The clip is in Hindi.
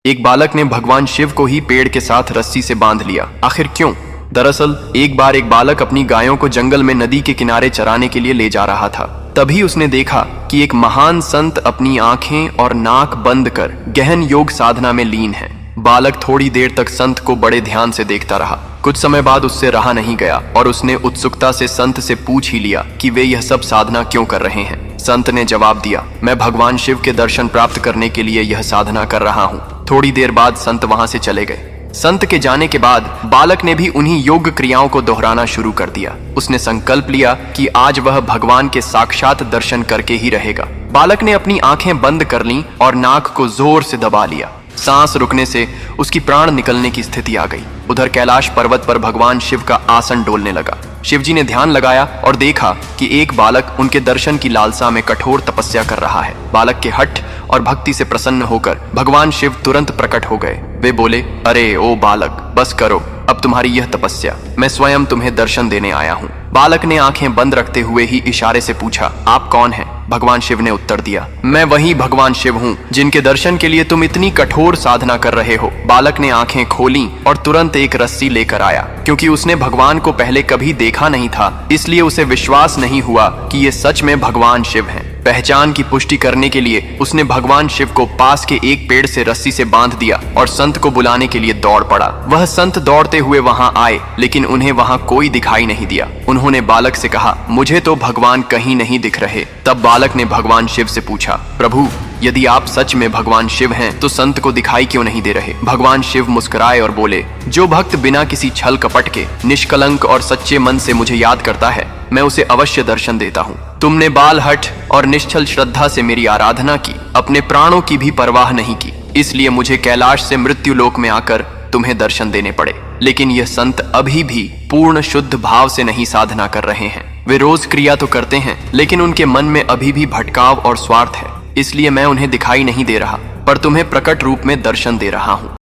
एक बालक ने भगवान शिव को ही पेड़ के साथ रस्सी से बांध लिया। आखिर क्यों? दरअसल एक बार एक बालक अपनी गायों को जंगल में नदी के किनारे चराने के लिए ले जा रहा था। तभी उसने देखा कि एक महान संत अपनी आंखें और नाक बंद कर गहन योग साधना में लीन है। बालक थोड़ी देर तक संत को बड़े ध्यान से देखता रहा। कुछ समय बाद उससे रहा नहीं गया और उसने उत्सुकता से संत से पूछ ही लिया कि वे यह सब साधना क्यों कर रहे हैं। संत ने जवाब दिया, मैं भगवान शिव के दर्शन प्राप्त करने के लिए यह साधना कर रहा हूँ। थोड़ी देर बाद संत वहां से चले गए। संत के जाने के बाद बालक ने भी उन्हीं योग क्रियाओं को दोहराना शुरू कर दिया। उसने संकल्प लिया कि आज वह भगवान के साक्षात दर्शन करके ही रहेगा। बालक ने अपनी आंखें बंद कर लीं और नाक को जोर से दबा लिया। सांस रुकने से उसकी प्राण निकलने की स्थिति आ गई। उधर कैलाश पर्वत पर भगवान शिव का आसन डोलने लगा। शिवजी ने ध्यान लगाया और देखा कि एक बालक उनके दर्शन की लालसा में कठोर तपस्या कर रहा है। बालक के हठ और भक्ति से प्रसन्न होकर भगवान शिव तुरंत प्रकट हो गए। वे बोले, अरे ओ बालक, बस करो अब तुम्हारी यह तपस्या, मैं स्वयं तुम्हें दर्शन देने आया हूँ। बालक ने आंखें बंद रखते हुए ही इशारे से पूछा, आप कौन हैं? भगवान शिव ने उत्तर दिया, मैं वही भगवान शिव हूँ जिनके दर्शन के लिए तुम इतनी कठोर साधना कर रहे हो। बालक ने आंखें खोलीं और तुरंत एक रस्सी लेकर आया। क्योंकि उसने भगवान को पहले कभी देखा नहीं था, इसलिए उसे विश्वास नहीं हुआ कि ये सच में भगवान शिव हैं। पहचान की पुष्टि करने के लिए उसने भगवान शिव को पास के एक पेड़ से रस्सी से बांध दिया और संत को बुलाने के लिए दौड़ पड़ा। वह संत दौड़ते हुए वहां आए, लेकिन उन्हें वहां कोई दिखाई नहीं दिया। उन्होंने बालक से कहा, मुझे तो भगवान कहीं नहीं दिख रहे। तब बालक ने भगवान शिव से पूछा, प्रभु, यदि आप सच में भगवान शिव हैं तो संत को दिखाई क्यों नहीं दे रहे? भगवान शिव मुस्कुराए और बोले, जो भक्त बिना किसी छल कपट के निष्कलंक और सच्चे मन से मुझे याद करता है, मैं उसे अवश्य दर्शन देता हूँ। तुमने बाल हठ और निश्चल श्रद्धा से मेरी आराधना की, अपने प्राणों की भी परवाह नहीं की, इसलिए मुझे कैलाश से मृत्यु लोक में आकर तुम्हें दर्शन देने पड़े। लेकिन यह संत अभी भी पूर्ण शुद्ध भाव से नहीं साधना कर रहे हैं। वे रोज क्रिया तो करते हैं, लेकिन उनके मन में अभी भी भटकाव और स्वार्थ है। इसलिए मैं उन्हें दिखाई नहीं दे रहा, पर तुम्हें प्रकट रूप में दर्शन दे रहा हूँ।